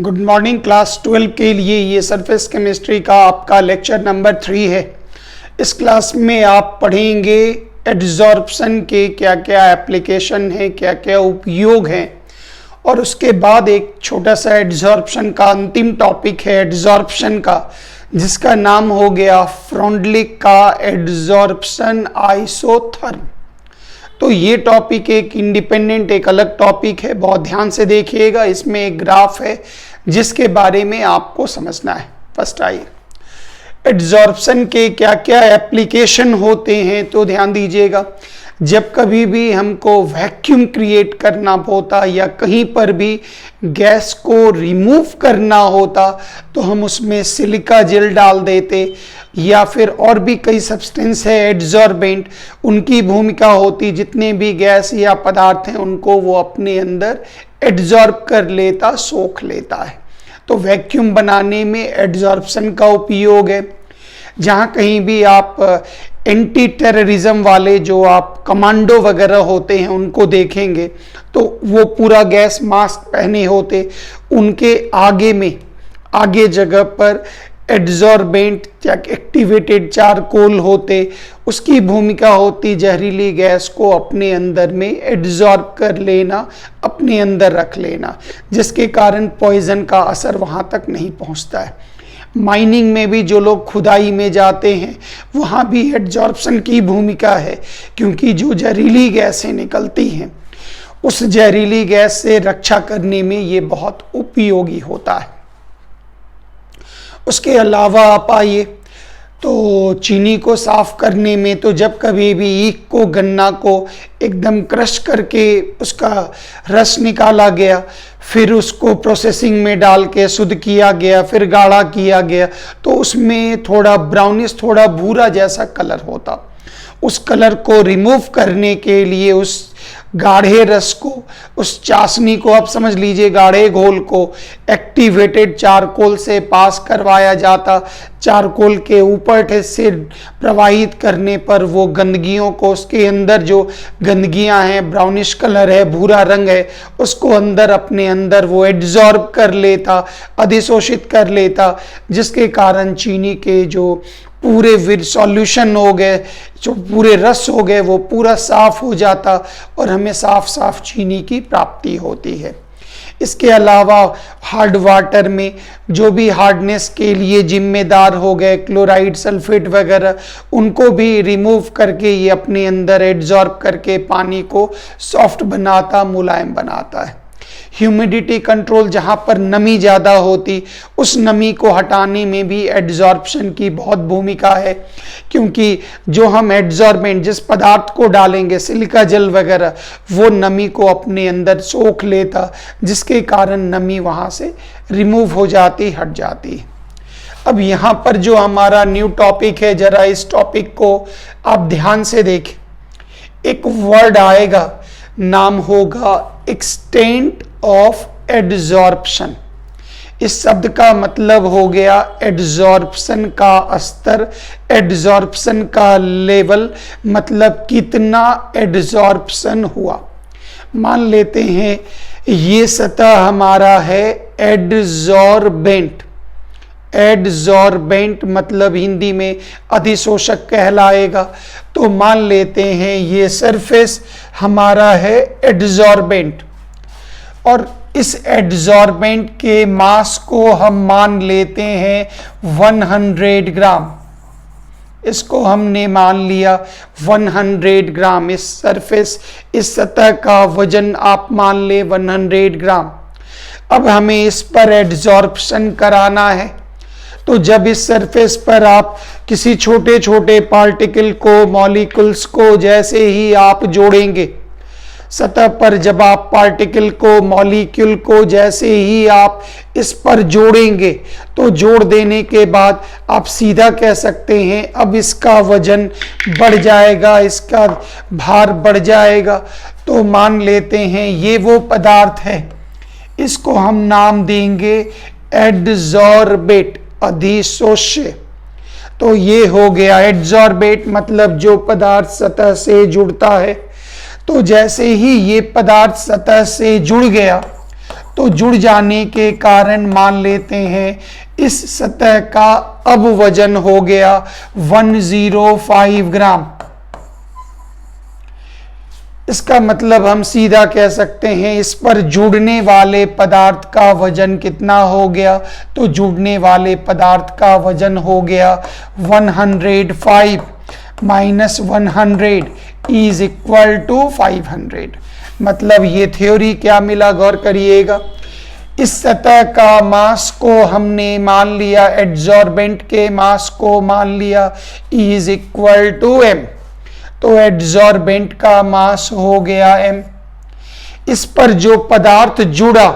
Good morning class 12 के लिए ये सरफेस केमिस्ट्री का आपका लेक्चर नंबर 3 है। इस क्लास में आप पढ़ेंगे एड्जॉर्प्शन के क्या क्या एप्लीकेशन है, क्या क्या उपयोग हैं, और उसके बाद एक छोटा सा एड्जॉर्प्शन का अंतिम टॉपिक है एड्जॉर्प्शन का, जिसका नाम हो गया फ्रॉन्डलिक का एड्जॉर्प्शन आइसोथर्म। तो ये टॉपिक एक इंडिपेंडेंट, एक अलग टॉपिक है, बहुत ध्यान से देखिएगा। इसमें एक ग्राफ है जिसके बारे में आपको समझना है। फर्स्ट आइए, एड्जॉर्प्शन के क्या क्या एप्लीकेशन होते हैं, तो ध्यान दीजिएगा। जब कभी भी हमको वैक्यूम क्रिएट करना होता या कहीं पर भी गैस को रिमूव करना होता तो हम उसमें सिलिका जेल डाल देते, या फिर और भी कई सब्सटेंस है एड्जॉर्बेंट, उनकी भूमिका होती। जितने भी गैस या पदार्थ हैं उनको वो अपने अंदर एड्जॉर्ब कर लेता, सोख लेता है। तो वैक्यूम बनाने में एड्जॉर्प्शन का उपयोग है। जहाँ कहीं भी आप एंटी टेररिज्म वाले जो आप कमांडो वगैरह होते हैं उनको देखेंगे तो वो पूरा गैस मास्क पहने होते, उनके आगे जगह पर एड्जॉर्बेंट या एक्टिवेटेड चारकोल होते, उसकी भूमिका होती जहरीली गैस को अपने अंदर में एड्जॉर्ब कर लेना, अपने अंदर रख लेना, जिसके कारण पॉइजन का असर वहाँ तक नहीं पहुँचता है। माइनिंग में भी जो लोग खुदाई में जाते हैं वहाँ भी एड्जॉर्प्शन की भूमिका है, क्योंकि जो जहरीली गैसें निकलती हैं उस जहरीली गैस से रक्षा करने में ये बहुत उपयोगी होता है। उसके अलावा आप आइए तो चीनी को साफ करने में, तो जब कभी भी ईख को, गन्ना को एकदम क्रश करके उसका रस निकाला गया, फिर उसको प्रोसेसिंग में डाल के शुद्ध किया गया, फिर गाढ़ा किया गया, तो उसमें थोड़ा ब्राउनिश, थोड़ा भूरा जैसा कलर होता। उस कलर को रिमूव करने के लिए उस गाढ़े रस को, उस चाशनी को, आप समझ लीजिए गाढ़े घोल को एक्टिवेटेड चारकोल से पास करवाया जाता। चारकोल के ऊपर से प्रवाहित करने पर वो गंदगियों को, उसके अंदर जो गंदगियां हैं, ब्राउनिश कलर है, भूरा रंग है, उसको अंदर अपने अंदर वो एड्जॉर्ब कर लेता, अधिशोषित कर लेता, जिसके कारण चीनी के जो पूरे सॉल्यूशन हो गए, जो पूरे रस हो गए, वो पूरा साफ हो जाता और हमें साफ चीनी की प्राप्ति होती है। इसके अलावा हार्ड वाटर में जो भी हार्डनेस के लिए जिम्मेदार हो गए, क्लोराइड, सल्फेट वगैरह, उनको भी रिमूव करके ये अपने अंदर एड्जॉर्ब करके पानी को सॉफ्ट बनाता, मुलायम बनाता है। ह्यूमिडिटी कंट्रोल, जहाँ पर नमी ज़्यादा होती, उस नमी को हटाने में भी एड्जॉर्प्शन की बहुत भूमिका है, क्योंकि जो हम एड्जॉर्बेंट, जिस पदार्थ को डालेंगे, सिलिका जेल वगैरह, वो नमी को अपने अंदर सोख लेता, जिसके कारण नमी वहाँ से रिमूव हो जाती, हट जाती। अब यहाँ पर जो हमारा न्यू टॉपिक है, जरा इस टॉपिक को आप ध्यान से देखें। एक वर्ड आएगा, नाम होगा एक्सटेंट ऑफ एड्जॉर्प्शन। इस शब्द का मतलब हो गया एड्जॉर्प्शन का स्तर, एड्जॉर्प्शन का लेवल, मतलब कितना एड्जॉर्प्शन हुआ। मान लेते हैं ये सतह हमारा है एड्जॉर्बेंट। एड्जॉर्बेंट मतलब हिंदी में अधिशोषक कहलाएगा। तो मान लेते हैं ये सरफेस हमारा है एड्जॉर्बेंट, और इस एड्जॉर्बेंट के मास को हम मान लेते हैं 100 ग्राम। इसको हमने मान लिया 100 ग्राम। इस सरफेस, इस सतह का वजन आप मान ले 100 ग्राम। अब हमें इस पर एड्जॉर्प्शन कराना है, तो जब इस सरफेस पर आप किसी छोटे छोटे पार्टिकल को, मॉलिक्यूल्स को जैसे ही आप जोड़ेंगे, सतह पर जब आप पार्टिकल को, मॉलिक्यूल को जैसे ही आप इस पर जोड़ेंगे, तो जोड़ देने के बाद आप सीधा कह सकते हैं अब इसका वजन बढ़ जाएगा, इसका भार बढ़ जाएगा। तो मान लेते हैं ये वो पदार्थ है, इसको हम नाम देंगे एड्जॉर्बेट, अधिशोष्य। तो ये हो गया एड्जॉर्बेट, मतलब जो पदार्थ सतह से जुड़ता है। तो जैसे ही ये पदार्थ सतह से जुड़ गया तो जुड़ जाने के कारण मान लेते हैं इस सतह का अब वजन हो गया 105 ग्राम। इसका मतलब हम सीधा कह सकते हैं इस पर जुड़ने वाले पदार्थ का वजन कितना हो गया, तो जुड़ने वाले पदार्थ का वजन हो गया 105 माइनस 100 इज इक्वल टू 500। मतलब ये थ्योरी क्या मिला, गौर करिएगा। इस सतह का मास को हमने मान लिया, एड्सॉर्बेंट के मास को मान लिया इज इक्वल टू m, तो एड्सॉर्बेंट का मास हो गया m। इस पर जो पदार्थ जुड़ा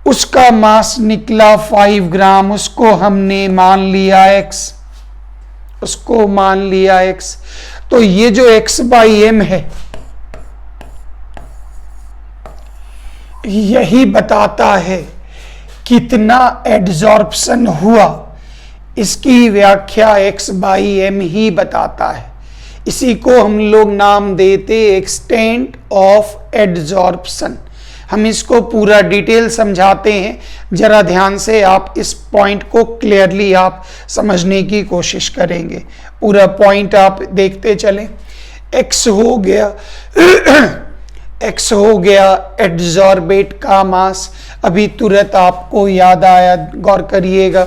उसका मास निकला 5 ग्राम, उसको हमने मान लिया x, उसको मान लिया x। तो ये जो x बाई m है यही बताता है कितना एड्सॉर्प्शन हुआ। इसकी व्याख्या x बाई m ही बताता है। इसी को हम लोग नाम देते एक्सटेंट ऑफ एड्सॉर्प्शन। हम इसको पूरा डिटेल समझाते हैं, जरा ध्यान से आप इस पॉइंट को क्लियरली आप समझने की कोशिश करेंगे। पूरा पॉइंट आप देखते चलें। x हो गया x हो गया एड्सॉर्बेट का मास, अभी तुरंत आपको याद आया, गौर करिएगा।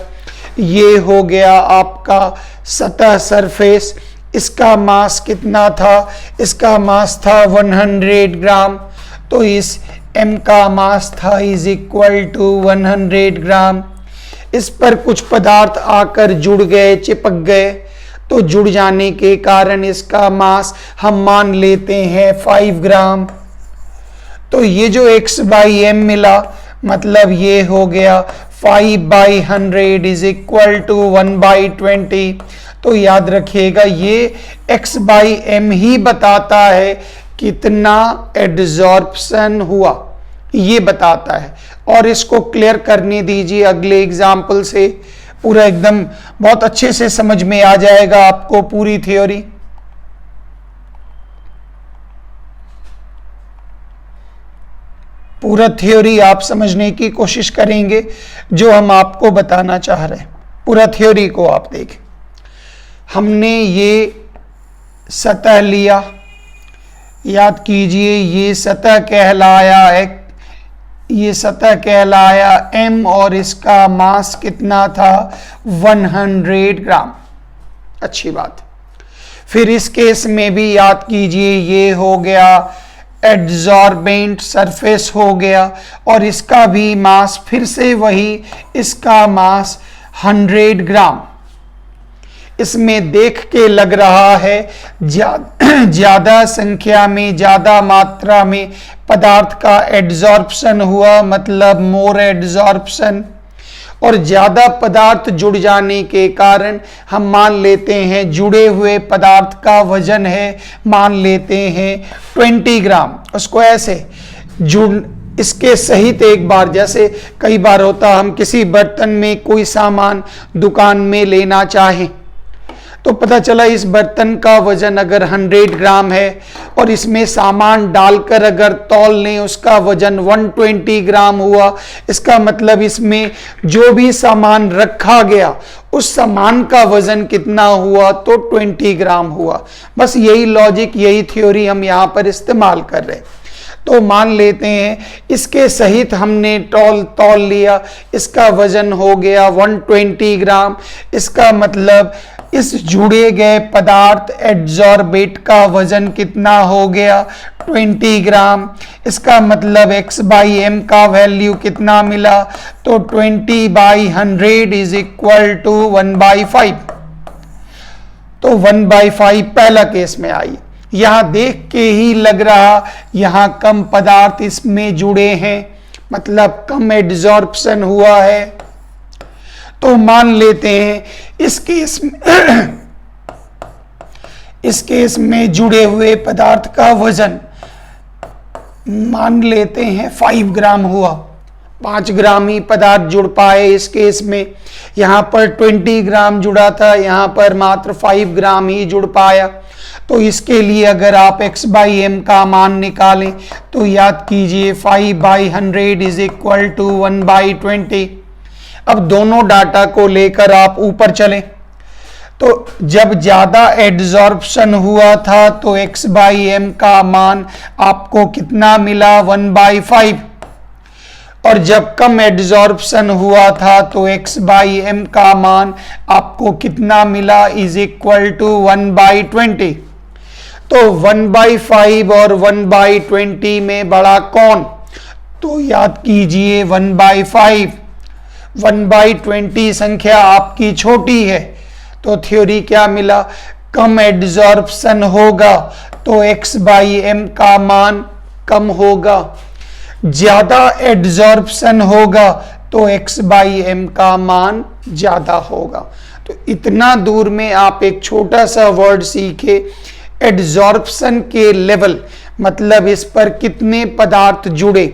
ये हो गया आपका सतह सरफेस, इसका मास कितना था, इसका मास था 100 ग्राम, तो इस m का मास था इज इक्वल टू 100 ग्राम। इस पर कुछ पदार्थ आकर जुड़ गए, चिपक गए, तो जुड़ जाने के कारण इसका मास हम मान लेते हैं 5 ग्राम। तो ये जो x बाई m मिला, मतलब ये हो गया 5/100 इज इक्वल टू 1/20। तो याद रखिएगा ये x बाई m ही बताता है कितना एड्सॉर्प्शन हुआ, ये बताता है। और इसको क्लियर करने दीजिए अगले एग्जाम्पल से, पूरा एकदम बहुत अच्छे से समझ में आ जाएगा आपको पूरी थ्योरी। पूरा थ्योरी आप समझने की कोशिश करेंगे जो हम आपको बताना चाह रहे हैं। पूरा थ्योरी को आप देखें। हमने ये सतह लिया, याद कीजिए ये सतह कहलाया ये सतह कहलाया m और इसका मास कितना था 100 ग्राम। अच्छी बात। फिर इस केस में भी याद कीजिए ये हो गया एड्सॉर्बेंट सरफेस हो गया और इसका भी मास फिर से वही, इसका मास 100 ग्राम। इसमें देख के लग रहा है ज्यादा संख्या में, ज्यादा मात्रा में पदार्थ का एड्सॉर्प्शन हुआ, मतलब मोर एड्सॉर्प्शन। और ज्यादा पदार्थ जुड़ जाने के कारण हम मान लेते हैं जुड़े हुए पदार्थ का वजन है, मान लेते हैं 20 ग्राम। उसको ऐसे जुड़ इसके सहित एक बार, जैसे कई बार होता हम किसी बर्तन में कोई सामान दुकान में लेना चाहें तो पता चला इस बर्तन का वजन अगर 100 ग्राम है और इसमें सामान डालकर अगर तौल लें उसका वजन 120 ग्राम हुआ, इसका मतलब इसमें जो भी सामान रखा गया उस सामान का वजन कितना हुआ, तो 20 ग्राम हुआ। बस यही लॉजिक, यही थ्योरी हम यहाँ पर इस्तेमाल कर रहे हैं। तो मान लेते हैं इसके सहित हमने तौल लिया, इसका वजन हो गया 120 ग्राम। इसका मतलब इस जुड़े गए पदार्थ एड्सॉर्बेट का वजन कितना हो गया 20 ग्राम। इसका मतलब x बाई m का वैल्यू कितना मिला, तो 20/100 इज इक्वल टू 1/5। तो 1/5 पहला केस में आई। यहां देख के ही लग रहा यहां कम पदार्थ इसमें जुड़े हैं, मतलब कम एड्सॉर्प्शन हुआ है। तो मान लेते हैं इस केस में जुड़े हुए पदार्थ का वजन मान लेते हैं 5 ग्राम हुआ। 5 ग्राम ही पदार्थ जुड़ पाए इस केस में। यहाँ पर 20 ग्राम जुड़ा था, यहाँ पर मात्र 5 ग्राम ही जुड़ पाया। तो इसके लिए अगर आप x बाई एम का मान निकालें तो याद कीजिए 5/100 इज इक्वल टू 1/20। अब दोनों डाटा को लेकर आप ऊपर चलें तो जब ज्यादा एड्जॉर्प्शन हुआ था तो x बाई एम का मान आपको कितना मिला 1/5, और जब कम एड्जॉर्प्शन हुआ था तो x बाई एम का मान आपको कितना मिला इज इक्वल टू 1/20। तो 1/5 और 1/20 में बड़ा कौन? तो याद कीजिए 1/5। 1/20 संख्या आपकी छोटी है, तो थ्योरी क्या मिला? कम एड्जॉर्प्शन होगा तो x बाई एम का मान कम होगा, ज्यादा एड्जॉर्प्शन होगा तो x बाई एम का मान ज्यादा होगा। तो इतना दूर में आप एक छोटा सा वर्ड सीखे, एड्जॉर्प्शन के लेवल, मतलब इस पर कितने पदार्थ जुड़े,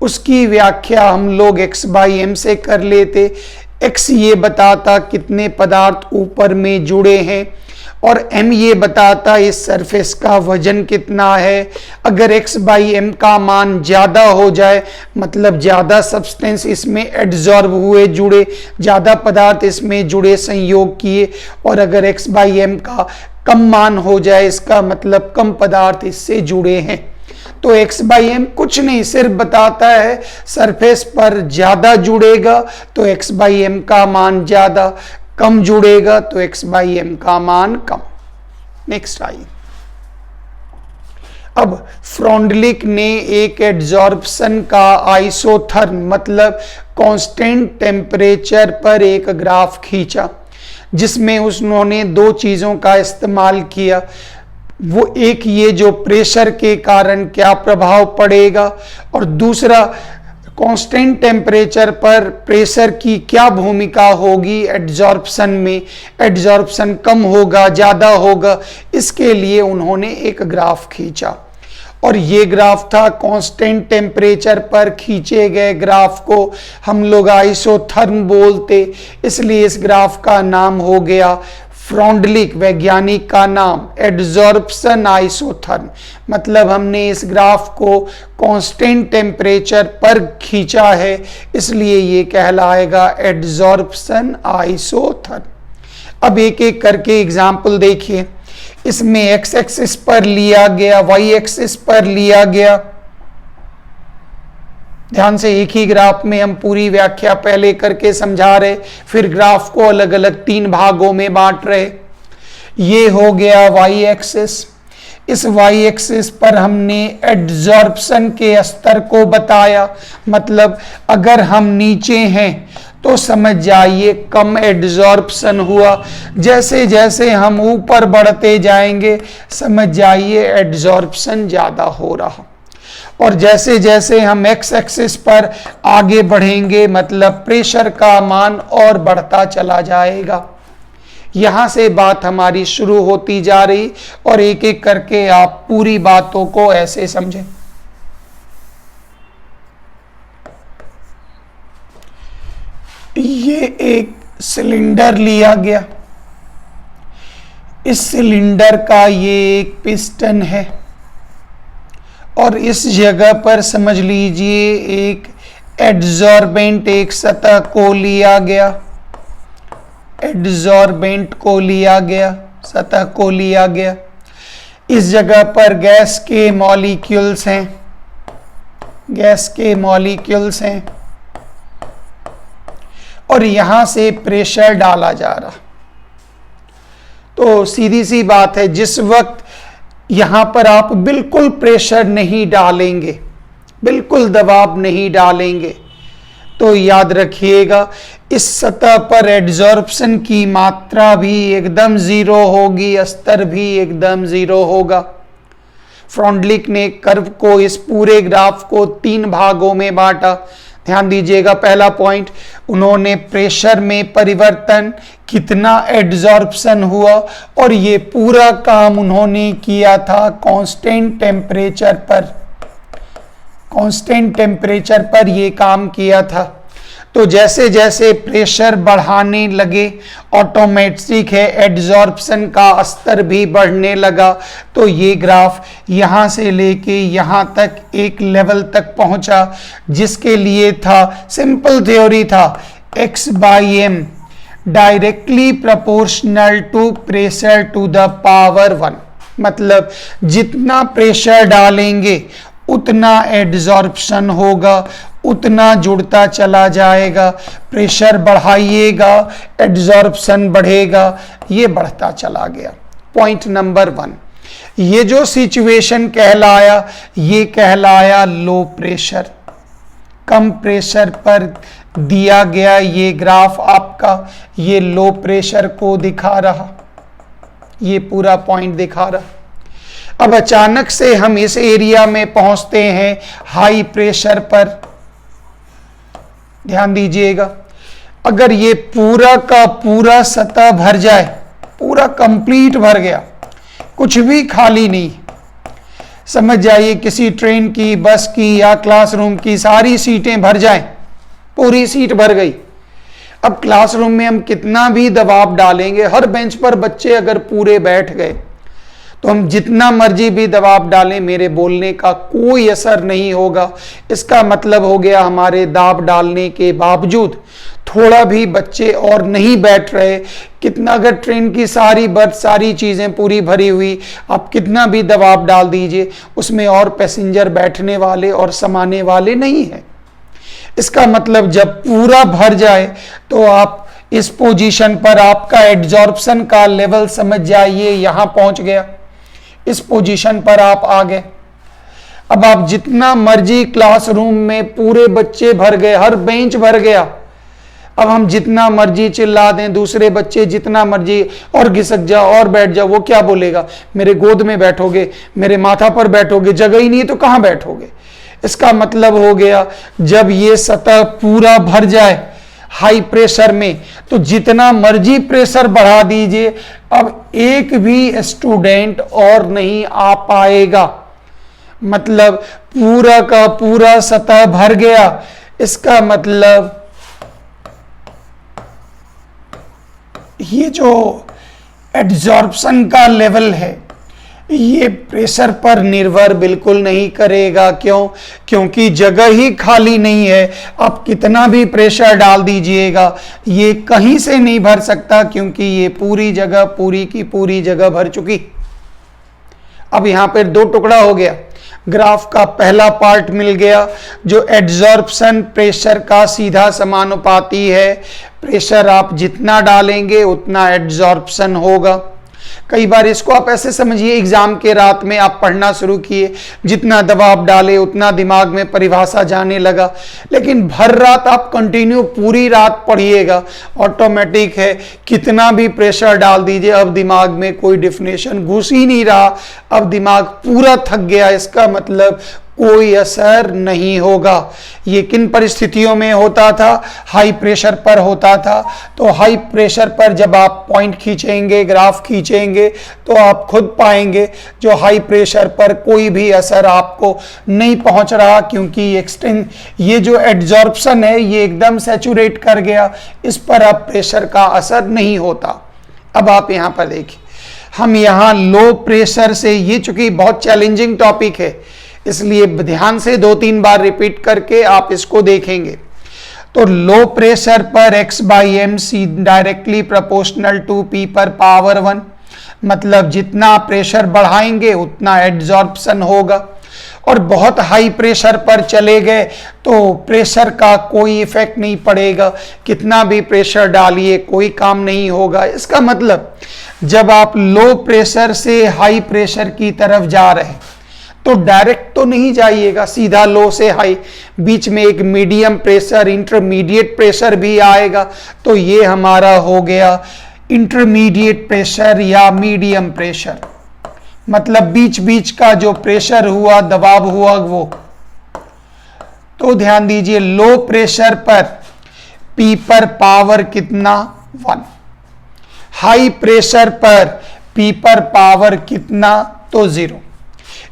उसकी व्याख्या हम लोग x बाई एम से कर लेते। x ये बताता कितने पदार्थ ऊपर में जुड़े हैं, और m ये बताता इस सरफेस का वजन कितना है। अगर x बाई एम का मान ज़्यादा हो जाए मतलब ज़्यादा सब्सटेंस इसमें एड्जॉर्ब हुए, जुड़े, ज़्यादा पदार्थ इसमें जुड़े, संयोग किए, और अगर x बाई एम का कम मान हो जाए इसका मतलब कम पदार्थ इससे जुड़े हैं। तो x बाई एम कुछ नहीं, सिर्फ बताता है सरफेस पर ज्यादा जुड़ेगा तो x बाई एम का मान ज्यादा, कम जुड़ेगा तो x बाई एम का मान कम। नेक्स्ट आइए, अब फ्रॉन्डलिक ने एक एड्जॉर्प्शन का आइसोथर्म मतलब कांस्टेंट टेम्परेचर पर एक ग्राफ खींचा, जिसमें उन्होंने दो चीजों का इस्तेमाल किया। वो एक ये जो प्रेशर के कारण क्या प्रभाव पड़ेगा, और दूसरा कांस्टेंट टेम्परेचर पर प्रेशर की क्या भूमिका होगी एड्जॉर्प्शन में, एड्जॉर्प्शन कम होगा ज़्यादा होगा, इसके लिए उन्होंने एक ग्राफ खींचा। और ये ग्राफ था कांस्टेंट टेम्परेचर पर खींचे गए ग्राफ को हम लोग आइसोथर्म बोलते, इसलिए इस ग्राफ का नाम हो गया फ्रॉन्डलिक, वैज्ञानिक का नाम एड्जॉर्प्शन आइसोथर्म। मतलब हमने इस ग्राफ को कांस्टेंट टेम्परेचर पर खींचा है, इसलिए ये कहलाएगा एड्जॉर्प्शन आइसोथर्म। अब एक एक करके एग्जाम्पल देखिए। इसमें x एक्सिस पर लिया गया, y एक्सिस पर लिया गया। ध्यान से, एक ही ग्राफ में हम पूरी व्याख्या पहले करके समझा रहे, फिर ग्राफ को अलग अलग तीन भागों में बांट रहे। ये हो गया y एक्सिस। इस y एक्सिस पर हमने एड्जॉर्प्शन के स्तर को बताया, मतलब अगर हम नीचे हैं तो समझ जाइए कम एड्जॉर्प्शन हुआ, जैसे जैसे हम ऊपर बढ़ते जाएंगे समझ जाइए एड्जॉर्प्शन ज़्यादा हो रहा, और जैसे जैसे हम x एक्सिस पर आगे बढ़ेंगे मतलब प्रेशर का मान और बढ़ता चला जाएगा। यहाँ से बात हमारी शुरू होती जा रही, और एक एक करके आप पूरी बातों को ऐसे समझें। ये एक सिलेंडर लिया गया, इस सिलेंडर का ये एक पिस्टन है, और इस जगह पर समझ लीजिए एक एड्जॉर्बेंट, एक सतह को लिया गया, एड्जॉर्बेंट को लिया गया, सतह को लिया गया। इस जगह पर गैस के मॉलिक्यूल्स हैं, गैस के मॉलिक्यूल्स हैं, और यहां से प्रेशर डाला जा रहा। तो सीधी सी बात है, जिस वक्त यहां पर आप बिल्कुल प्रेशर नहीं डालेंगे, बिल्कुल दबाव नहीं डालेंगे, तो याद रखिएगा इस सतह पर एड्जॉर्प्शन की मात्रा भी एकदम जीरो होगी, स्तर भी एकदम जीरो होगा। फ्रॉन्डलिक ने कर्व को, इस पूरे ग्राफ को तीन भागों में बांटा। ध्यान दीजिएगा, पहला पॉइंट, उन्होंने प्रेशर में परिवर्तन, कितना एड्जॉर्प्शन हुआ, और ये पूरा काम उन्होंने किया था कांस्टेंट टेम्परेचर पर, कांस्टेंट टेम्परेचर पर ये काम किया था। तो जैसे जैसे प्रेशर बढ़ाने लगे ऑटोमेटिक है एड्जॉर्प्शन का स्तर भी बढ़ने लगा। तो ये ग्राफ यहाँ से लेके यहाँ तक एक लेवल तक पहुंचा जिसके लिए था सिंपल थ्योरी था x/m directly proportional to pressure to the power 1। मतलब जितना प्रेशर डालेंगे उतना एड्जॉर्प्शन होगा, उतना जुड़ता चला जाएगा। प्रेशर बढ़ाइएगा एड्जॉर्प्शन बढ़ेगा, ये बढ़ता चला गया। पॉइंट नंबर 1, ये जो सिचुएशन कहलाया ये कहलाया लो प्रेशर। कम प्रेशर पर दिया गया ये ग्राफ आपका ये लो प्रेशर को दिखा रहा, ये पूरा पॉइंट दिखा रहा। अब अचानक से हम इस एरिया में पहुंचते हैं हाई प्रेशर पर। ध्यान दीजिएगा, अगर ये पूरा का पूरा सतह भर जाए, पूरा कंप्लीट भर गया, कुछ भी खाली नहीं, समझ जाइए किसी ट्रेन की, बस की या क्लासरूम की सारी सीटें भर जाएं, पूरी सीट भर गई। अब क्लासरूम में हम कितना भी दबाव डालेंगे, हर बेंच पर बच्चे अगर पूरे बैठ गए तो हम जितना मर्जी भी दबाव डालें मेरे बोलने का कोई असर नहीं होगा। इसका मतलब हो गया हमारे दाब डालने के बावजूद थोड़ा भी बच्चे और नहीं बैठ रहे। कितना अगर ट्रेन की सारी बर्थ सारी चीज़ें पूरी भरी हुई, आप कितना भी दबाव डाल दीजिए उसमें और पैसेंजर बैठने वाले और समाने वाले नहीं है। इसका मतलब जब पूरा भर जाए तो आप इस पोजीशन पर आपका एड्जॉर्प्शन का लेवल समझ जाइए यहां पहुंच गया, इस पोजीशन पर आप आ गए। अब आप जितना मर्जी क्लासरूम में पूरे बच्चे भर गए, हर बेंच भर गया, अब हम जितना मर्जी चिल्ला दें, दूसरे बच्चे जितना मर्जी और घिसक जाओ और बैठ जाओ, वो क्या बोलेगा, मेरे गोद में बैठोगे, मेरे माथा पर बैठोगे, जगह ही नहीं है तो कहां बैठोगे। इसका मतलब हो गया जब ये सतह पूरा भर जाए हाई प्रेशर में तो जितना मर्जी प्रेशर बढ़ा दीजिए, अब एक भी स्टूडेंट और नहीं आ पाएगा। मतलब पूरा का पूरा सतह भर गया। इसका मतलब ये जो एड्जॉर्प्शन का लेवल है ये प्रेशर पर निर्भर बिल्कुल नहीं करेगा। क्यों? क्योंकि जगह ही खाली नहीं है। आप कितना भी प्रेशर डाल दीजिएगा ये कहीं से नहीं भर सकता, क्योंकि ये पूरी जगह पूरी की पूरी जगह भर चुकी। अब यहां पर दो टुकड़ा हो गया। ग्राफ का पहला पार्ट मिल गया जो एड्जॉर्प्शन प्रेशर का सीधा समानुपाती है। प्रेशर आप जितना डालेंगे उतना एड्जॉर्प्शन होगा। कई बार इसको आप ऐसे समझिए, एग्जाम के रात में आप पढ़ना शुरू किए, जितना दबाव डाले उतना दिमाग में परिभाषा जाने लगा, लेकिन भर रात आप कंटिन्यू पूरी रात पढ़िएगा, ऑटोमेटिक है कितना भी प्रेशर डाल दीजिए अब दिमाग में कोई डेफिनेशन घुस ही नहीं रहा, अब दिमाग पूरा थक गया। इसका मतलब कोई असर नहीं होगा। ये किन परिस्थितियों में होता था? हाई प्रेशर पर होता था। तो हाई प्रेशर पर जब आप पॉइंट खींचेंगे, ग्राफ खींचेंगे, तो आप खुद पाएंगे जो हाई प्रेशर पर कोई भी असर आपको नहीं पहुंच रहा, क्योंकि ये जो एड्जॉर्प्शन है ये एकदम सैचुरेट कर गया, इस पर अब प्रेशर का असर नहीं होता। अब आप यहां पर देखिए, हम यहां लो प्रेशर से, ये चूंकि बहुत चैलेंजिंग टॉपिक है इसलिए ध्यान से 2-3 बार रिपीट करके आप इसको देखेंगे। तो लो प्रेशर पर x/m directly proportional to p पर पावर 1, मतलब जितना प्रेशर बढ़ाएंगे उतना एड्जॉर्प्शन होगा। और बहुत हाई प्रेशर पर चले गए तो प्रेशर का कोई इफेक्ट नहीं पड़ेगा, कितना भी प्रेशर डालिए कोई काम नहीं होगा। इसका मतलब जब आप लो प्रेशर से हाई प्रेशर की तरफ जा रहे हैं तो डायरेक्ट तो नहीं जाइएगा सीधा लो से हाई, बीच में एक मीडियम प्रेशर, इंटरमीडिएट प्रेशर भी आएगा। तो ये हमारा हो गया इंटरमीडिएट प्रेशर या मीडियम प्रेशर, मतलब बीच बीच का जो प्रेशर हुआ, दबाव हुआ वो। तो ध्यान दीजिए लो प्रेशर पर P पर पावर कितना? 1। हाई प्रेशर पर P पर पावर कितना? तो 0।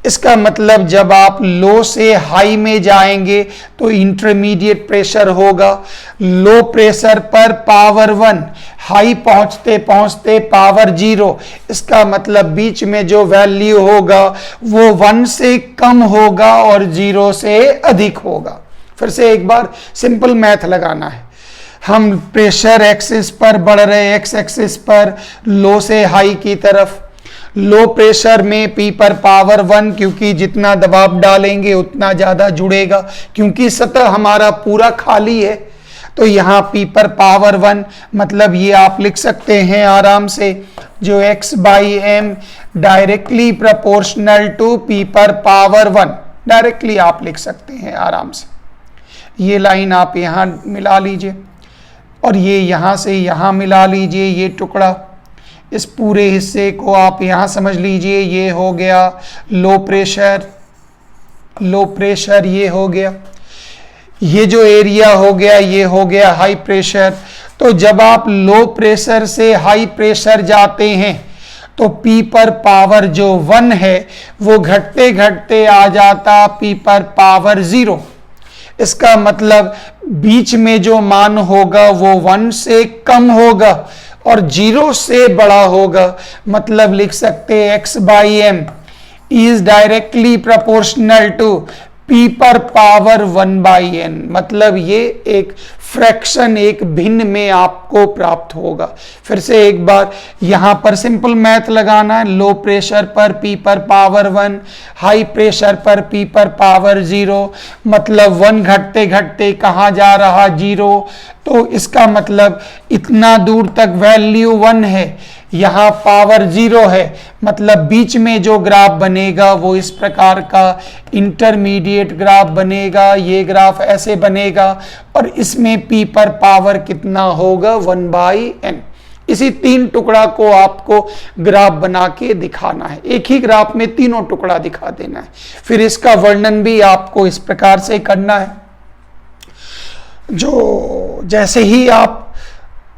इसका मतलब जब आप लो से हाई में जाएंगे तो इंटरमीडिएट प्रेशर होगा, लो प्रेशर पर पावर 1, हाई पहुंचते पहुंचते पावर 0। इसका मतलब बीच में जो वैल्यू होगा वो 1 से कम होगा और 0 से अधिक होगा। फिर से एक बार सिंपल मैथ लगाना है। हम प्रेशर एक्सिस पर बढ़ रहे, एक्स एक्सिस पर लो से हाई की तरफ। लो प्रेशर में P पर पावर 1, क्योंकि जितना दबाव डालेंगे उतना ज़्यादा जुड़ेगा, क्योंकि सतह हमारा पूरा खाली है। तो यहाँ P पर पावर 1 मतलब ये आप लिख सकते हैं आराम से, जो x/m directly proportional to P पर पावर 1, डायरेक्टली आप लिख सकते हैं आराम से। ये लाइन आप यहाँ मिला लीजिए और ये यहाँ से यहाँ मिला लीजिए। ये टुकड़ा, इस पूरे हिस्से को आप यहाँ समझ लीजिए। ये हो गया लो प्रेशर, लो प्रेशर ये हो गया। ये जो एरिया हो गया ये हो गया हाई प्रेशर। तो जब आप लो प्रेशर से हाई प्रेशर जाते हैं तो P पर पावर जो 1 है वो घटते घटते आ जाता P पर पावर 0। इसका मतलब बीच में जो मान होगा वो 1 से कम होगा और 0 से बड़ा होगा। मतलब लिख सकते हैं x/m is directly proportional to P पर पावर 1/n। मतलब ये एक फ्रैक्शन, एक भिन्न में आपको प्राप्त होगा। फिर से एक बार यहाँ पर सिंपल मैथ लगाना है। लो प्रेशर पर P पर पावर 1, हाई प्रेशर पर P पर पावर 0। मतलब 1 घटते घटते कहाँ जा रहा 0। तो इसका मतलब इतना दूर तक वैल्यू 1 है, यहाँ पावर 0 है। मतलब बीच में जो ग्राफ बनेगा वो इस प्रकार का इंटरमीडिएट ग्राफ बनेगा। ये ग्राफ ऐसे बनेगा और इसमें P पर पावर कितना होगा 1/n। इसी 3 टुकड़ा को आपको ग्राफ बना के दिखाना है। एक ही ग्राफ में तीनों टुकड़ा दिखा देना है। फिर इसका वर्णन भी आपको इस प्रकार से करना है। जो जैसे ही आप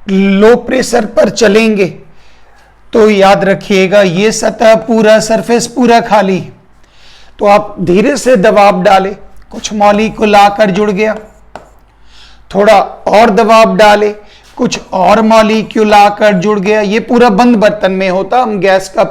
लो प्रेशर पर चलेंगे तो याद रखिएगा ये सतह पूरा, सरफेस पूरा खाली है। तो आप धीरे से दबाव डालें, कुछ मॉलिक्यूल आकर जुड़ गया, थोड़ा और दबाव डाले, कुछ और मॉलिक्यूल आकर जुड़ गया। ये पूरा बंद बर्तन में होता, हम गैस का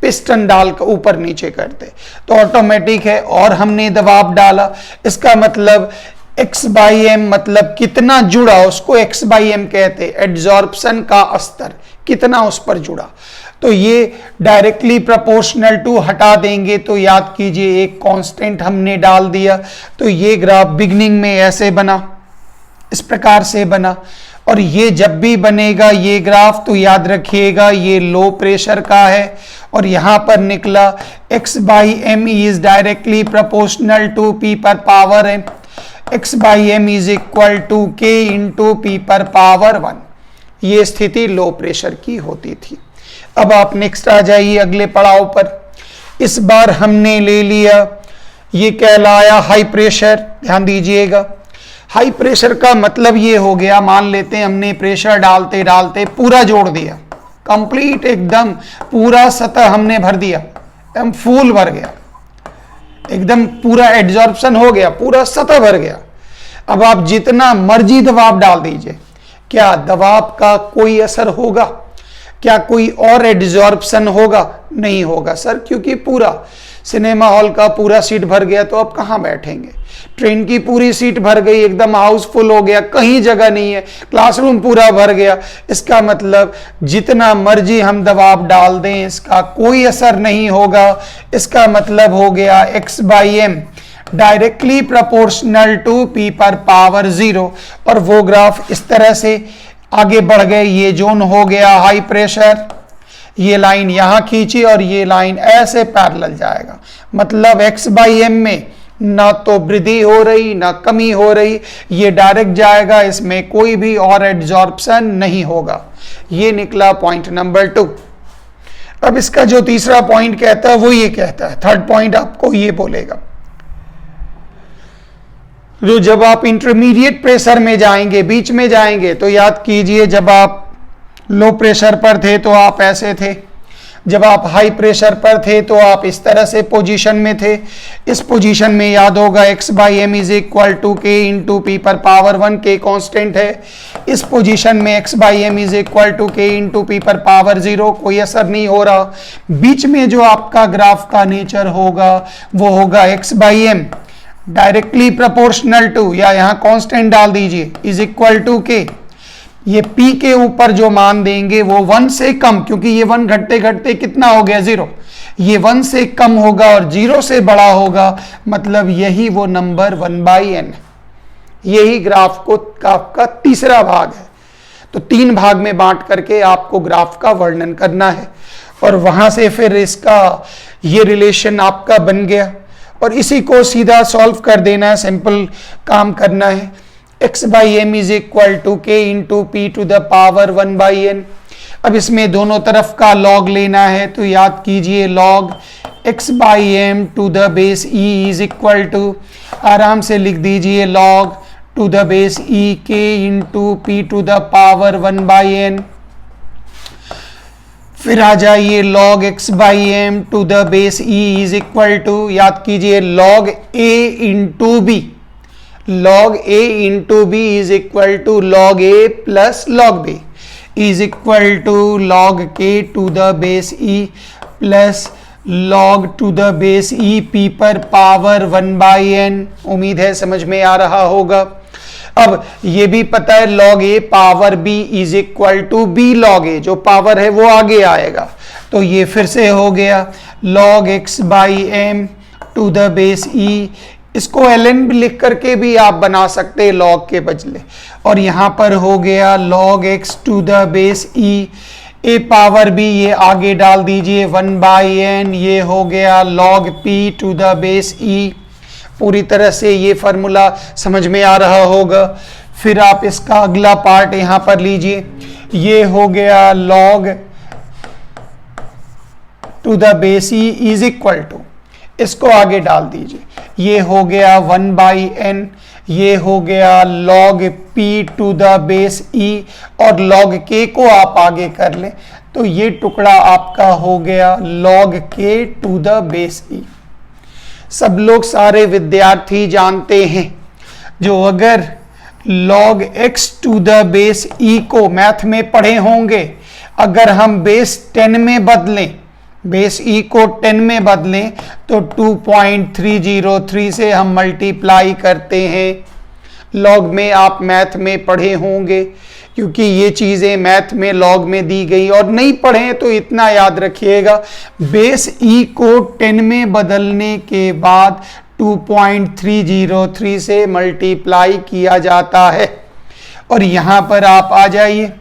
पिस्टन डालकर ऊपर नीचे करते तो ऑटोमेटिक है। और हमने दबाव डाला, इसका मतलब x/m मतलब कितना जुड़ा, उसको x/m कहते हैं। एड्जॉर्प्शन का स्तर कितना उस पर जुड़ा। तो ये डायरेक्टली प्रोपोर्शनल टू हटा देंगे तो याद कीजिए एक कांस्टेंट हमने डाल दिया। तो ये ग्राफ बिगनिंग में ऐसे बना, इस प्रकार से बना। और ये जब भी बनेगा ये ग्राफ तो याद रखिएगा ये लो प्रेशर का है और यहाँ पर निकला x/m is directly proportional to P पर power m। x/m is equal to k into P पर पावर 1। ये स्थिति लो प्रेशर की होती थी। अब आप नेक्स्ट आ जाइए अगले पड़ाव पर। इस बार हमने ले लिया, ये कहलाया हाई प्रेशर। ध्यान दीजिएगा, हाई प्रेशर का मतलब ये हो गया, मान लेते हैं हमने प्रेशर डालते डालते पूरा जोड़ दिया, कंप्लीट एकदम पूरा सतह हमने भर दिया, एकदम फुल भर गया, एकदम पूरा एड्जॉर्प्शन हो गया, पूरा सतह भर गया। अब आप जितना मर्जी दबाव डाल दीजिए, क्या दबाव का कोई असर होगा? क्या कोई और एड्जॉर्प्शन होगा? नहीं होगा सर, क्योंकि पूरा सिनेमा हॉल का पूरा सीट भर गया तो आप कहाँ बैठेंगे। ट्रेन की पूरी सीट भर गई, एकदम हाउसफुल हो गया, कहीं जगह नहीं है, क्लासरूम पूरा भर गया। इसका मतलब जितना मर्जी हम दबाव डाल दें इसका कोई असर नहीं होगा। इसका मतलब हो गया x/m directly proportional to P पर पावर 0। और वो ग्राफ इस तरह से आगे बढ़ गए। ये जोन हो गया हाई प्रेशर, ये लाइन यहां खींची और ये लाइन ऐसे पैरेलल जाएगा। मतलब x/m में ना तो वृद्धि हो रही ना कमी हो रही, ये डायरेक्ट जाएगा, इसमें कोई भी और एड्जॉर्प्शन नहीं होगा। ये निकला पॉइंट नंबर 2। अब इसका जो तीसरा पॉइंट कहता है वो ये कहता है, थर्ड पॉइंट आपको ये बोलेगा, जो जब आप इंटरमीडिएट प्रेशर में जाएंगे, बीच में जाएंगे, तो याद कीजिए जब आप लो प्रेशर पर थे तो आप ऐसे थे, जब आप हाई प्रेशर पर थे तो आप इस तरह से पोजीशन में थे। इस पोजीशन में याद होगा x by M is equal to K into P पर पावर 1, के कांस्टेंट है। इस पोजीशन में x by M is equal to K into P पर पावर 0, कोई असर नहीं हो रहा। बीच में जो आपका ग्राफ का नेचर होगा वो होगा x by M directly proportional to, या यहाँ कांस्टेंट डाल दीजिए, इज इक्वल टू के, ये p के ऊपर जो मान देंगे वो 1 से कम, क्योंकि ये 1 घटते घटते कितना हो गया 0, ये 1 से कम होगा और 0 से बड़ा होगा, मतलब यही वो नंबर 1/n, यही ग्राफ को का तीसरा भाग है। तो 3 भाग में बांट करके आपको ग्राफ का वर्णन करना है और वहां से फिर इसका ये रिलेशन आपका बन गया और इसी को सीधा सॉल्व कर देना है, सिंपल काम करना है। x by M is equal to K into P to the power 1/n। अब इसमें दोनों तरफ का log लेना है, तो याद कीजिए log x by M to the base e is equal to, आराम से लिख दीजिए log to the base e K into P to the power 1/n। फिर आ जाइए log x by M to the base e is equal to, याद कीजिए log a into B, log a into B is equal to log a plus log b is equal to log k to the base e plus log to the base e p पर power 1/n। उम्मीद है समझ में आ रहा होगा। अब ये भी पता है log a power b is equal to b log a, जो पावर है वो आगे आएगा, तो ये फिर से हो गया log x by M to the base e, इसको ln भी लिख करके भी आप बना सकते हैं log के बदले, और यहाँ पर हो गया log x to the base e, a power b ये आगे डाल दीजिए 1/n, ये हो गया log p to the base e। पूरी तरह से ये फार्मूला समझ में आ रहा होगा। फिर आप इसका अगला पार्ट यहाँ पर लीजिए, ये हो गया log to the base e is equal to, इसको आगे डाल दीजिए, ये हो गया 1/n, ये हो गया log p to the base e, और log k को आप आगे कर लें तो ये टुकड़ा आपका हो गया log k to the base e। सब लोग सारे विद्यार्थी जानते हैं, जो अगर log x to the base e को मैथ में पढ़े होंगे, अगर हम बेस 10 में बदलें, बेस e को 10 में बदलें तो 2.303 से हम मल्टीप्लाई करते हैं। लॉग में आप मैथ में पढ़े होंगे, क्योंकि ये चीज़ें मैथ में लॉग में दी गई, और नहीं पढ़े तो इतना याद रखिएगा, बेस e को 10 में बदलने के बाद 2.303 से मल्टीप्लाई किया जाता है। और यहाँ पर आप आ जाइए,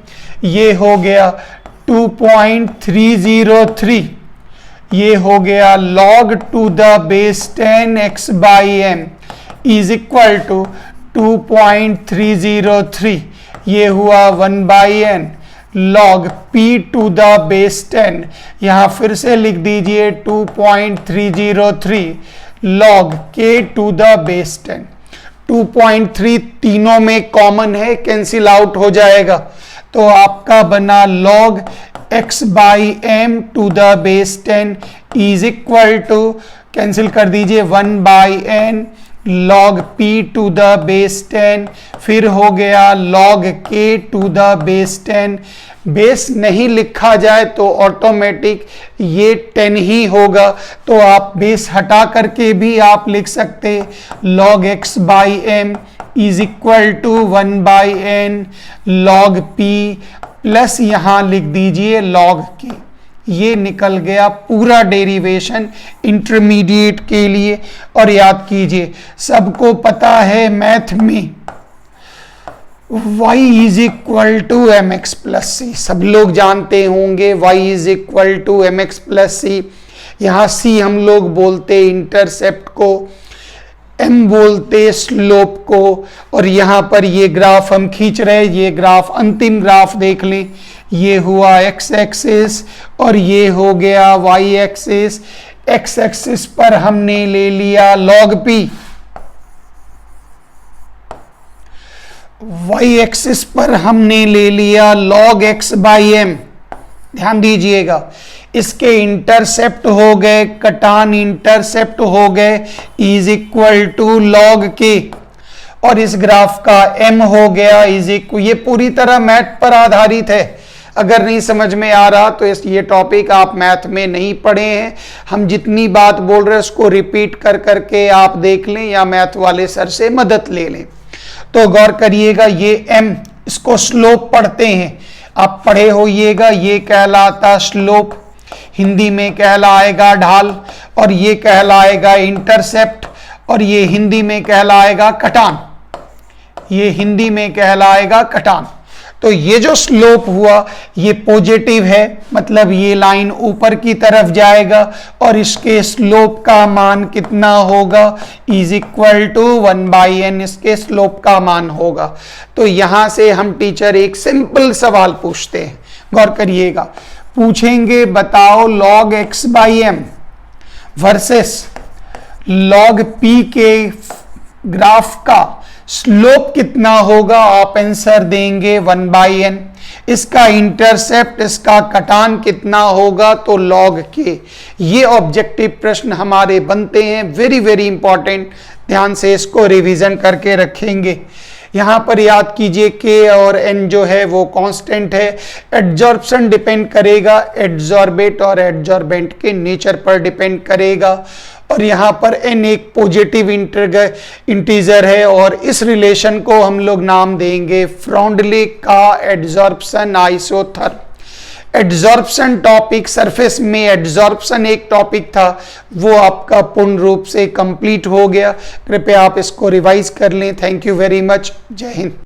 ये हो गया 2.303, ये हो गया log to the base 10 x by M is equal to 2.303, ये हुआ 1/n log p to the base 10, यहाँ फिर से लिख दीजिए 2.303 log k to the base 10। 2.3 तीनों में कॉमन है, कैंसिल आउट हो जाएगा, तो आपका बना log x by M to the base 10 is equal to, cancel कर दीजिए 1/n log p to the base 10, फिर हो गया log k to the base 10। Base नहीं लिखा जाए तो ऑटोमेटिक ये 10 ही होगा, तो आप बेस हटा करके भी आप लिख सकते log x by M is equal to 1/n log p plus यहाँ लिख दीजिए log k। ये निकल गया पूरा डेरिवेशन इंटरमीडिएट के लिए। और याद कीजिए, सबको पता है मैथ में y is equal to M X plus C, सब लोग जानते होंगे y is equal to M X plus C. यहाँ c हम लोग बोलते इंटरसेप्ट को, m बोलते स्लोप को, और यहाँ पर ये ग्राफ हम खींच रहे, ये ग्राफ अंतिम ग्राफ देख लें, ये हुआ x एक्सिस और ये हो गया y एक्सिस। x एक्सिस पर हमने ले लिया log p, y एक्सिस पर हमने ले लिया log x बाई एम, ध्यान दीजिएगा, इसके इंटरसेप्ट हो गए, कटान इंटरसेप्ट हो गए इज इक्वल टू लॉग के, और इस ग्राफ का m हो गया इज इक्वल, ये पूरी तरह मैथ पर आधारित है। अगर नहीं समझ में आ रहा तो ये टॉपिक आप मैथ में नहीं पढ़े हैं, हम जितनी बात बोल रहे हैं उसको रिपीट कर करके आप देख लें या मैथ वाले सर से मदद ले लें। तो गौर करिएगा, ये m, इसको स्लोप पढ़ते हैं, आप पढ़े होइएगा, ये कहलाता स्लोप, हिंदी में कहलाएगा ढाल, और ये कहलाएगा इंटरसेप्ट, और ये हिंदी में कहलाएगा कटान, ये हिंदी में कहलाएगा कटान। तो ये जो स्लोप हुआ ये पॉजिटिव है, मतलब ये लाइन ऊपर की तरफ जाएगा, और इसके स्लोप का मान कितना होगा, इज इक्वल टू 1/n, इसके स्लोप का मान होगा। तो यहां से हम टीचर एक सिंपल सवाल पूछते हैं, गौर करिएगा, पूछेंगे बताओ log x/m versus log p के ग्राफ का स्लोप कितना होगा, आप आंसर देंगे 1/n, इसका इंटरसेप्ट, इसका कटान कितना होगा, तो log k। ये ऑब्जेक्टिव प्रश्न हमारे बनते हैं, वेरी वेरी इंपॉर्टेंट, ध्यान से इसको रिवीजन करके रखेंगे। यहां पर याद कीजिए k और n जो है वो कांस्टेंट है, एड्जॉर्प्शन डिपेंड करेगा एड्जॉर्बेट और एड्जॉर्बेंट के नेचर पर डिपेंड करेगा, और यहाँ पर n एक पॉजिटिव इंटीजर है, और इस रिलेशन को हम लोग नाम देंगे फ्राउंडले का adsorption isotherm. Adsorption topic, surface में एड्जॉर्प्शन एक टॉपिक था, वो आपका पूर्ण रूप से कंप्लीट हो गया। कृपया आप इसको रिवाइज कर लें। Thank you very much. जय हिंद।